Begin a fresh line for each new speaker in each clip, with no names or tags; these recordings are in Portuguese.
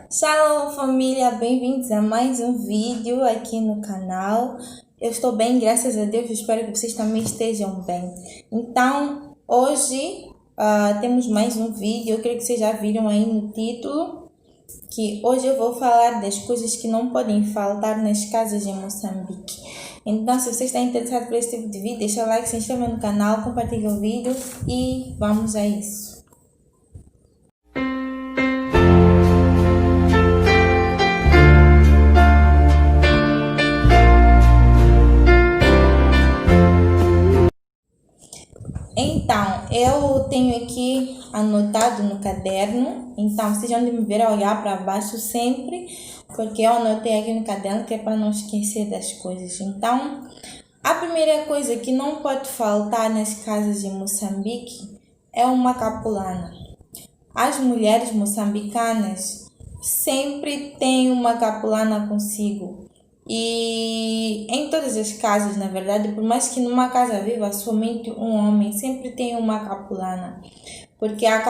Shalom família, bem-vindos a mais um vídeo aqui no canal. Eu estou bem, graças a Deus, espero que vocês também estejam bem. Então, hoje temos mais um vídeo, eu creio que vocês já viram aí no título, que hoje eu vou falar das coisas que não podem faltar nas casas em Moçambique. Então, se você está interessado por esse tipo de vídeo, deixa o like, se inscreva no canal, compartilhe o vídeo e vamos a isso. Então, eu tenho aqui anotado no caderno, então vocês vão me ver a olhar para baixo sempre, porque eu anotei aqui no caderno que é para não esquecer das coisas. Então, a primeira coisa que não pode faltar nas casas de Moçambique é uma capulana. As mulheres moçambicanas sempre têm uma capulana consigo. E em todas as casas, na verdade, por mais que numa casa viva somente um homem, sempre tem uma capulana. Porque a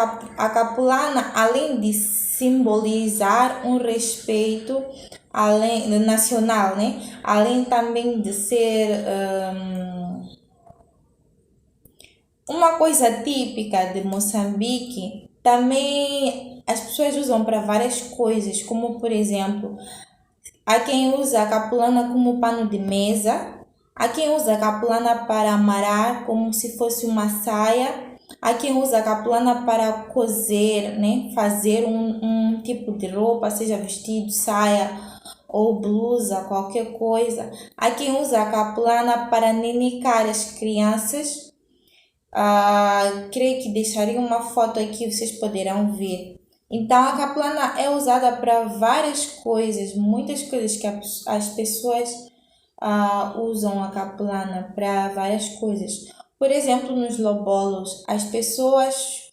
capulana, além de simbolizar um respeito nacional, né? Além também de ser uma coisa típica de Moçambique, também as pessoas usam para várias coisas, como por exemplo, há quem usa a capulana como pano de mesa, há quem usa a capulana para amarrar como se fosse uma saia, há quem usa a capulana para cozer, né? Fazer um tipo de roupa, seja vestido, saia ou blusa, qualquer coisa. Há quem usa a capulana para nenicar as crianças. Creio que deixarei uma foto aqui, vocês poderão ver. Então, a capulana é usada para várias coisas, muitas coisas que as pessoas usam a capulana para várias coisas. Por exemplo, nos lobolos, as pessoas,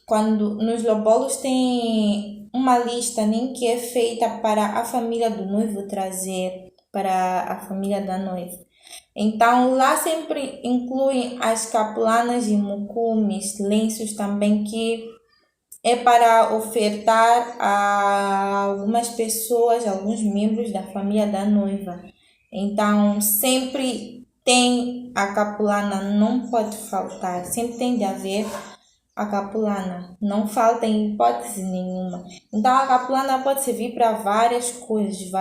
quando nos lobolos tem uma lista nem que é feita para a família do noivo trazer para a família da noiva. Então, lá sempre incluem as capulanas e mucumes, lenços também, que é para ofertar a algumas pessoas, alguns membros da família da noiva. Então, sempre tem a capulana, não pode faltar, sempre tem de haver a capulana, não falta em hipótese nenhuma. Então, a capulana pode servir para várias coisas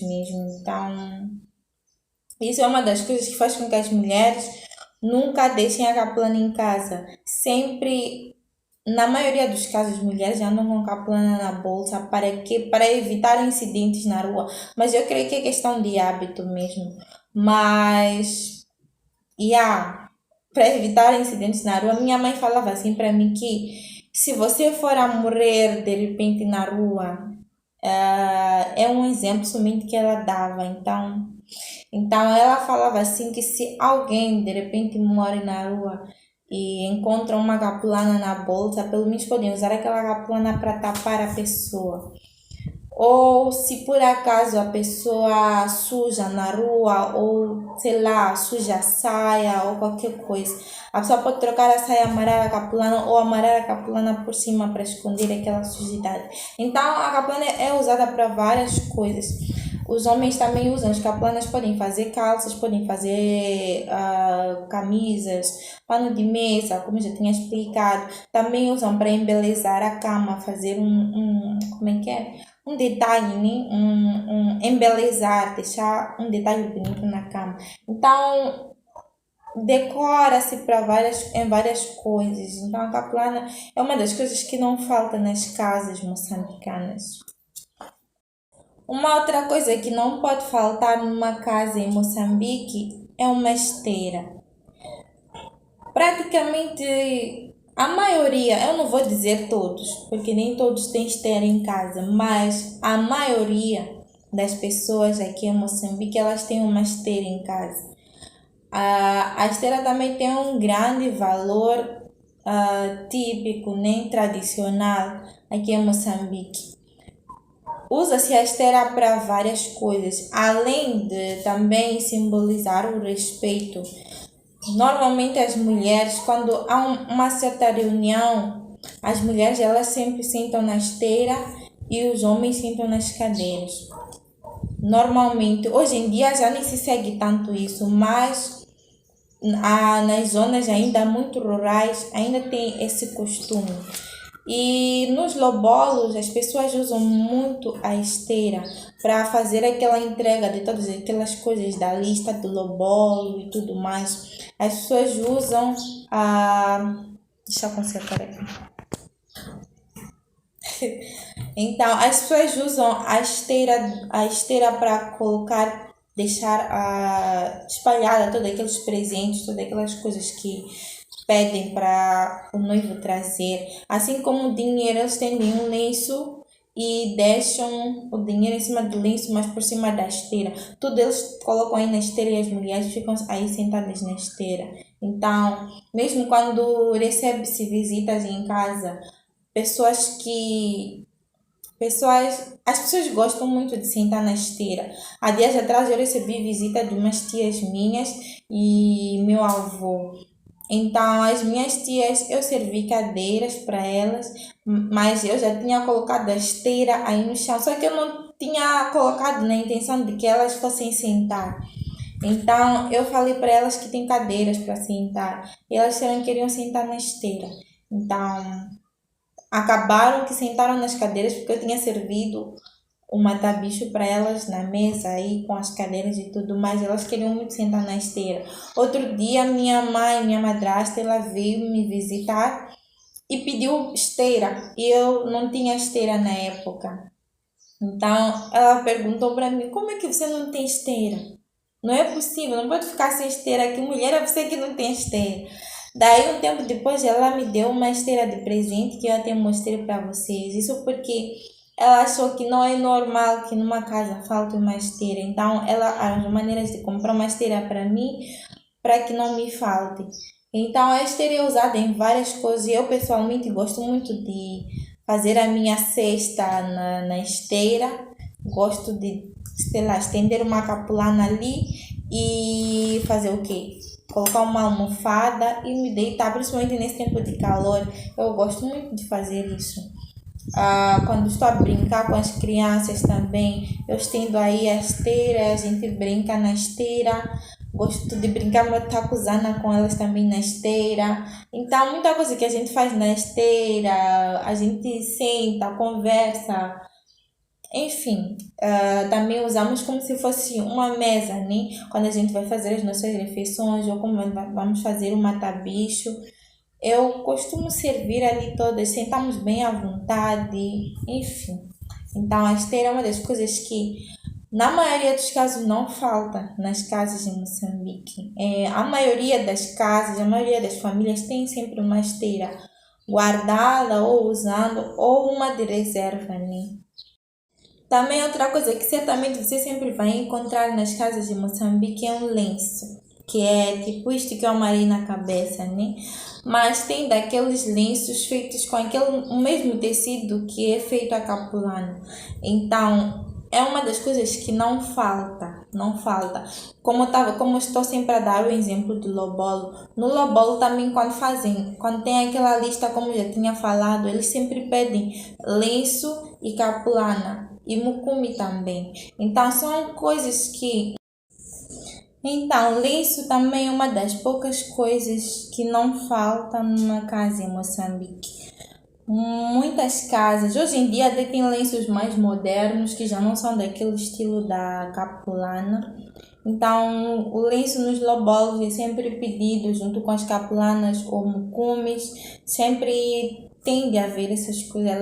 mesmo. Então, isso é uma das coisas que faz com que as mulheres nunca deixem a capulana em casa. Sempre, na maioria dos casos, as mulheres andam com a capulana na bolsa para quê? Para evitar incidentes na rua. Mas eu creio que é questão de hábito mesmo. Mas, para evitar incidentes na rua, minha mãe falava assim para mim que se você for a morrer de repente na rua, é um exemplo somente que ela dava. Então ela falava assim que se alguém de repente morre na rua e encontra uma capulana na bolsa, pelo menos podem usar aquela capulana para tapar a pessoa. Ou se por acaso a pessoa suja na rua, ou sei lá, suja a saia ou qualquer coisa, a pessoa pode trocar a saia, amarrar a capulana ou amarrar a capulana por cima para esconder aquela sujidade. Então a capulana é usada para várias coisas. Os homens também usam, as capulanas podem fazer calças, podem fazer camisas, pano de mesa, como eu já tinha explicado. Também usam para embelezar a cama, fazer como é que é? Um detalhe, né? Embelezar, deixar um detalhe bonito na cama. Então, decora-se em várias coisas. Então, a capulana é uma das coisas que não falta nas casas moçambicanas. Uma outra coisa que não pode faltar numa casa em Moçambique é uma esteira. Praticamente a maioria, eu não vou dizer todos, porque nem todos têm esteira em casa, mas a maioria das pessoas aqui em Moçambique, elas têm uma esteira em casa. A esteira também tem um grande valor típico, nem tradicional aqui em Moçambique. Usa-se a esteira para várias coisas, além de também simbolizar o respeito. Normalmente as mulheres, quando há uma certa reunião, As mulheres elas sempre sentam na esteira e os homens sentam nas cadeiras. Normalmente, hoje em dia já nem se segue tanto isso, mas nas zonas ainda muito rurais ainda tem esse costume. E nos lobolos as pessoas usam muito a esteira para fazer aquela entrega de todas aquelas coisas da lista do lobolo e tudo mais. As pessoas usam a. Deixa eu consertar aqui. Então, as pessoas usam a esteira para colocar, deixar espalhada todos aqueles presentes, todas aquelas coisas que pedem para o noivo trazer. Assim como o dinheiro, eles tendem um lenço e deixam o dinheiro em cima do lenço, mas por cima da esteira. Tudo eles colocam aí na esteira e as mulheres ficam aí sentadas na esteira. Então, mesmo quando recebe-se visitas em casa, pessoas que as pessoas gostam muito de sentar na esteira. Há dias atrás eu recebi visita de umas tias minhas e meu avô. Então, as minhas tias, eu servi cadeiras para elas, mas eu já tinha colocado a esteira aí no chão, só que eu não tinha colocado na intenção de que elas fossem sentar. Então, eu falei para elas que tem cadeiras para sentar, e elas disseram que queriam sentar na esteira. Então, acabaram que sentaram nas cadeiras porque eu tinha servido o matabicho para elas na mesa aí com as cadeiras e tudo mais. Elas queriam muito sentar na esteira. Outro dia minha mãe, minha madrasta, ela veio me visitar e pediu esteira. E eu não tinha esteira na época. Então ela perguntou para mim: como é que você não tem esteira? Não é possível, não pode ficar sem esteira aqui. Mulher é você que não tem esteira. Daí, um tempo depois, ela me deu uma esteira de presente que eu até mostrei para vocês. Isso porque ela achou que não é normal que numa casa falte uma esteira. Então, ela arranjou maneiras de comprar uma esteira para mim, para que não me falte. Então, a esteira é usada em várias coisas. E eu, pessoalmente, gosto muito de fazer a minha cesta na esteira. Gosto de, sei lá, estender uma capulana ali e fazer o quê? Colocar uma almofada e me deitar, principalmente nesse tempo de calor. Eu gosto muito de fazer isso. Quando estou a brincar com as crianças também, eu estendo aí a esteira, a gente brinca na esteira. Gosto de brincar matacuzana com elas também na esteira. Então, muita coisa que a gente faz na esteira, a gente senta, conversa, enfim, também usamos como se fosse uma mesa, né? Quando a gente vai fazer as nossas refeições ou como vamos fazer um matabicho. Eu costumo servir ali todas, sentamos bem à vontade, enfim. Então, a esteira é uma das coisas que, na maioria dos casos, não falta nas casas de Moçambique. A maioria das casas, a maioria das famílias tem sempre uma esteira guardada ou usando, ou uma de reserva, né? Também outra coisa que certamente você sempre vai encontrar nas casas de Moçambique é um lenço, que é tipo isto que eu amarrei na cabeça, né? Mas tem daqueles lenços feitos com aquele o mesmo tecido que é feito a capulana. Então, é uma das coisas que não falta, não falta. Como eu estou sempre a dar o exemplo do lobolo, no lobolo também quando tem aquela lista, como eu já tinha falado, eles sempre pedem lenço e capulana e mucumi também. Então, são coisas que então, lenço também é uma das poucas coisas que não falta numa casa em Moçambique. Muitas casas, hoje em dia até tem lenços mais modernos que já não são daquele estilo da capulana. Então, o lenço nos lobolos é sempre pedido junto com as capulanas ou mucumes, sempre tem de haver essas coisas.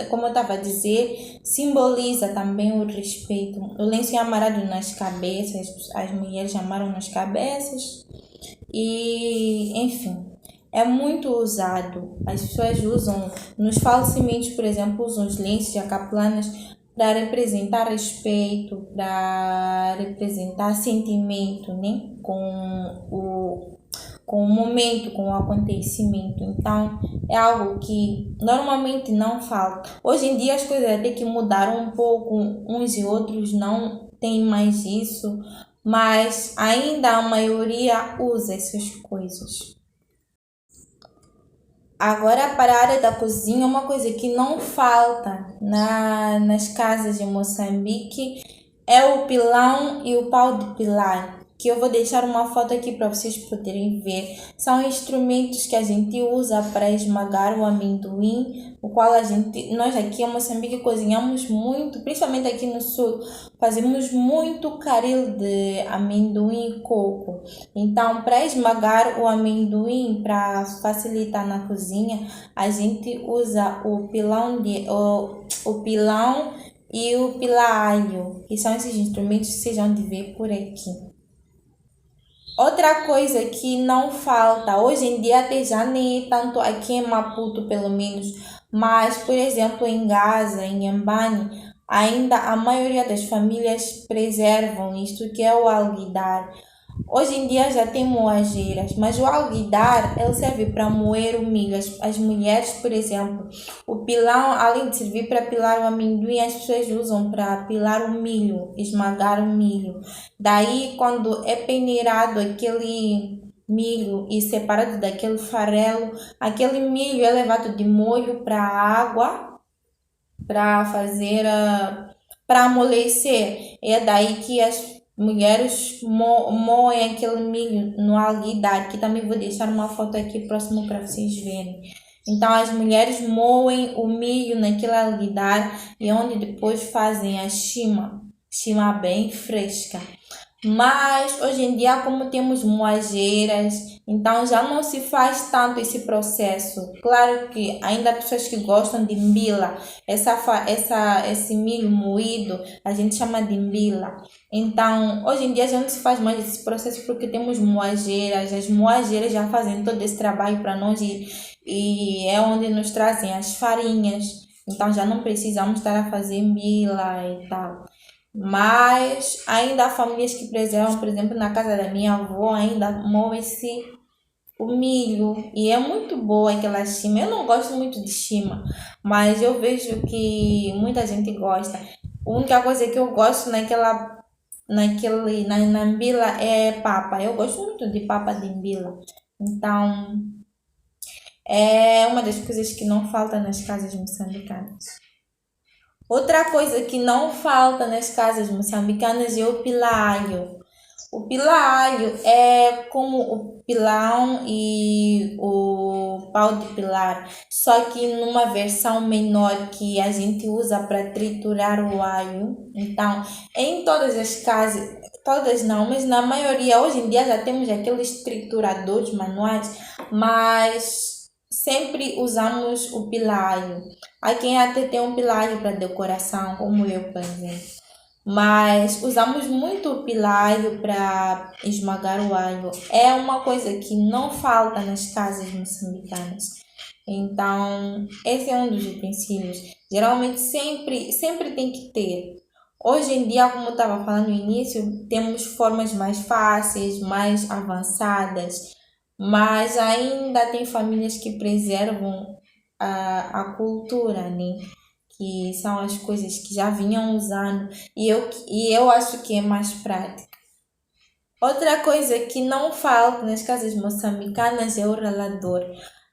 Como eu estava a dizer, simboliza também o respeito. O lenço é amarrado nas cabeças, as mulheres amarram nas cabeças e, enfim, é muito usado. As pessoas usam nos falecimentos, por exemplo, usam os lenços e as capulanas para representar respeito, para representar sentimento, né? Com o momento, com o acontecimento. Então, é algo que normalmente não falta. Hoje em dia as coisas até que mudaram um pouco, uns e outros não têm mais isso, mas ainda a maioria usa essas coisas. Agora, para a área da cozinha, uma coisa que não falta nas casas de Moçambique é o pilão e o pau de pilar, que eu vou deixar uma foto aqui para vocês poderem ver. São instrumentos que a gente usa para esmagar o amendoim, o qual nós aqui em Moçambique cozinhamos muito, principalmente aqui no sul, fazemos muito caril de amendoim e coco. Então, para esmagar o amendoim, para facilitar na cozinha, a gente usa o pilão e o pilalho, que são esses instrumentos que vocês vão de ver por aqui. Outra coisa que não falta, hoje em dia até já nem é tanto aqui em Maputo, pelo menos, mas, por exemplo, em Gaza, em Ambani, ainda a maioria das famílias preservam isto que é o alguidar. Hoje em dia já tem moageiras, mas o alguidar ele serve para moer o milho. As mulheres, por exemplo, o pilão, além de servir para pilar o amendoim, as pessoas usam para pilar o milho, esmagar o milho. Daí, quando é peneirado aquele milho e separado daquele farelo, aquele milho é levado de molho para a água para fazer, para amolecer. É daí que as mulheres moem aquele milho no alguidar, que também vou deixar uma foto aqui próximo para vocês verem. Então as mulheres moem o milho naquele alguidar e onde depois fazem a chima bem fresca. Mas hoje em dia, como temos moageiras, então já não se faz tanto esse processo. Claro que ainda há pessoas que gostam de mbila, esse milho moído, a gente chama de mbila. Então, hoje em dia já não se faz mais esse processo porque temos moageiras, as moageiras já fazem todo esse trabalho para nós e é onde nos trazem as farinhas. Então já não precisamos estar a fazer mbila e tal. Mas ainda há famílias que preservam, por exemplo, na casa da minha avó, ainda moe-se o milho e é muito boa aquela chima. Eu não gosto muito de chima, mas eu vejo que muita gente gosta. A única coisa que eu gosto na mbila é papa. Eu gosto muito de papa de mbila. Então, é uma das coisas que não falta nas casas moçambicanas. Outra coisa que não falta nas casas moçambicanas é o pilalho. O pilalho é como o pilão e o pau de pilar, só que numa versão menor que a gente usa para triturar o alho. Então, em todas as casas, todas não, mas na maioria, hoje em dia já temos aqueles trituradores manuais, mas sempre usamos o pilalho. Há quem até tem um pilalho para decoração, como eu, por exemplo. Mas usamos muito o pilalho para esmagar o alho. É uma coisa que não falta nas casas moçambicanas. Então, esse é um dos utensílios. Geralmente sempre tem que ter. Hoje em dia, como eu estava falando no início, temos formas mais fáceis, mais avançadas, mas ainda tem famílias que preservam a cultura, né? Que são as coisas que já vinham usando e eu acho que é mais prático. Outra coisa que não falta nas casas moçambicanas é o ralador.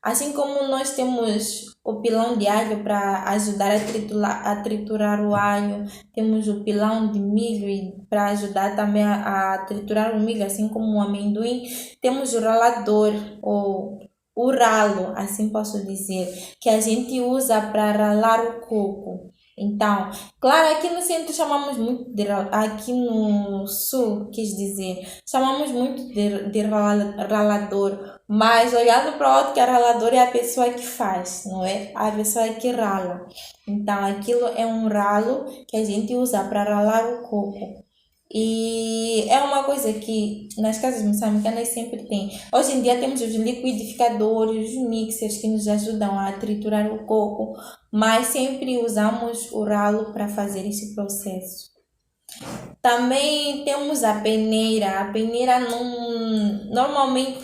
Assim como nós temos o pilão de alho para ajudar a triturar o alho, temos o pilão de milho para ajudar também a triturar o milho, assim como o amendoim, temos o ralador ou o ralo, assim posso dizer, que a gente usa para ralar o coco. Então, claro, aqui no centro chamamos muito aqui no sul, quis dizer, chamamos muito de ralador, mas olhando para o outro, que a ralador é a pessoa que faz, não é? A pessoa que rala. Então, aquilo é um ralo que a gente usa para ralar o coco. E é uma coisa que nas casas moçambicanas sempre tem. Hoje em dia temos os liquidificadores, os mixers que nos ajudam a triturar o coco, mas sempre usamos o ralo para fazer esse processo. Também temos a peneira. A peneira normalmente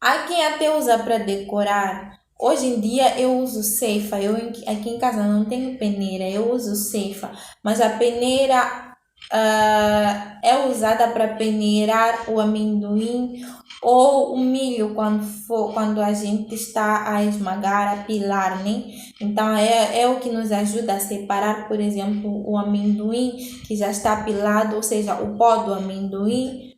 há quem até usa para decorar. Hoje em dia eu uso ceifa. Aqui em casa não tenho peneira, eu uso ceifa. Mas a peneira é usada para peneirar o amendoim ou o milho quando a gente está a esmagar, a pilar, né? Então é o que nos ajuda a separar, por exemplo, o amendoim que já está pilado, ou seja, o pó do amendoim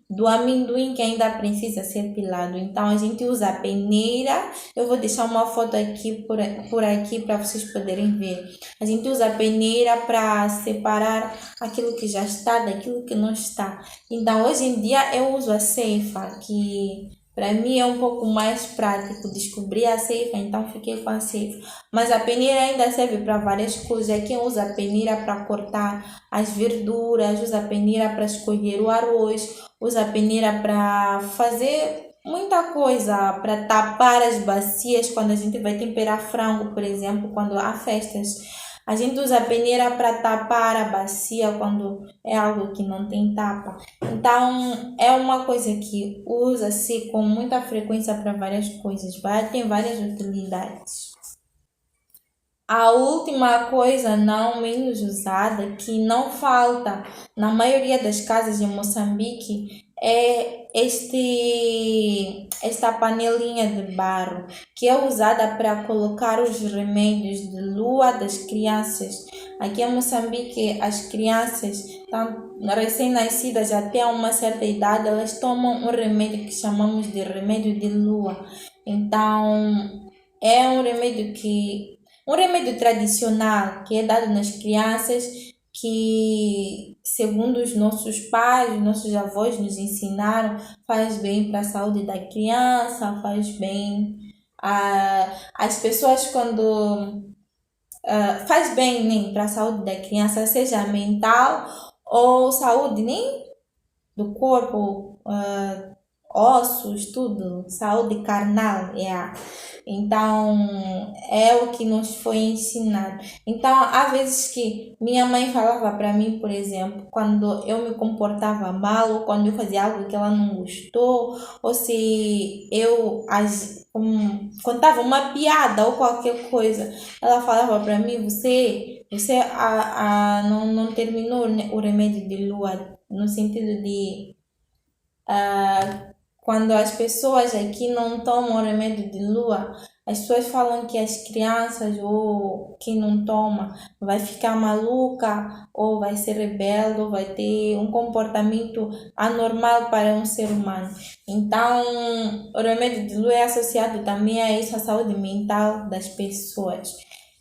que ainda precisa ser pilado. Então a gente usa a peneira. Eu vou deixar uma foto aqui por aqui para vocês poderem ver. A gente usa a peneira para separar aquilo que já está daquilo que não está. Então, hoje em dia eu uso a ceifa, que para mim é um pouco mais prático descobrir a ceifa, então fiquei com a ceifa. Mas a peneira ainda serve para várias coisas. É quem usa a peneira para cortar as verduras, usa a peneira para escolher o arroz, usa a peneira para fazer muita coisa, para tapar as bacias quando a gente vai temperar frango, por exemplo, quando há festas. A gente usa a peneira para tapar a bacia quando é algo que não tem tapa. Então, é uma coisa que usa-se com muita frequência para várias coisas, tem várias utilidades. A última coisa não menos usada, que não falta na maioria das casas em Moçambique, é esta panelinha de barro, que é usada para colocar os remédios de lua das crianças. Aqui em Moçambique, as crianças recém-nascidas até uma certa idade, elas tomam um remédio que chamamos de remédio de lua. Então, é um remédio tradicional que é dado nas crianças, que, segundo os nossos pais, os nossos avós nos ensinaram, faz bem para a saúde da criança, faz bem as pessoas quando faz bem, né, para a saúde da criança, seja mental ou saúde, né, do corpo, ossos, tudo, saúde carnal, Então, é o que nos foi ensinado. Então, há vezes que minha mãe falava para mim, por exemplo, quando eu me comportava mal, ou quando eu fazia algo que ela não gostou, ou se eu contava uma piada ou qualquer coisa, ela falava para mim, você não terminou o remédio de lua, no sentido de quando as pessoas aqui não tomam remédio de lua, as pessoas falam que as crianças ou quem não toma vai ficar maluca ou vai ser rebelde ou vai ter um comportamento anormal para um ser humano. Então, o remédio de lua é associado também a isso, a saúde mental das pessoas.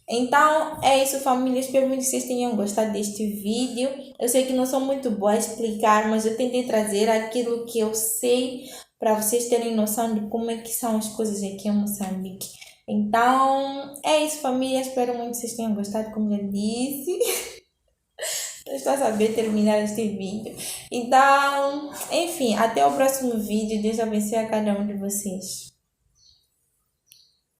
Então é isso, família. Espero muito que vocês tenham gostado deste vídeo. Eu sei que não sou muito boa a explicar, mas eu tentei trazer aquilo que eu sei para vocês terem noção de como é que são as coisas aqui em Moçambique. Então é isso, família. Espero muito que vocês tenham gostado, como eu disse. Eu estou a saber terminar este vídeo. Então, enfim, até o próximo vídeo. Deus abençoe a cada um de vocês.